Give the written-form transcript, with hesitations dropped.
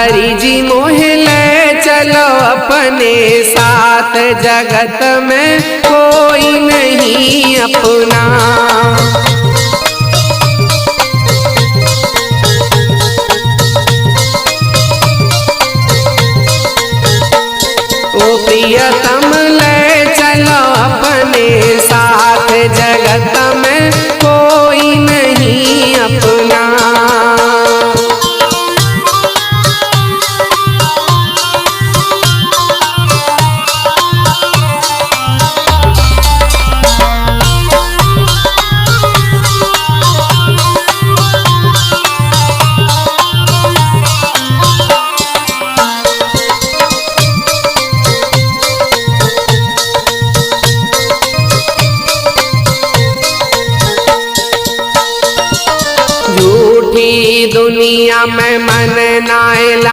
हरि जी मोहे ले चलो अपने साथ, जगत में कोई नहीं अपना। ओ प्रियतम ले चलो अपने साथ, जगत में कोई नहीं अपना। झूठी दुनिया में मन नाए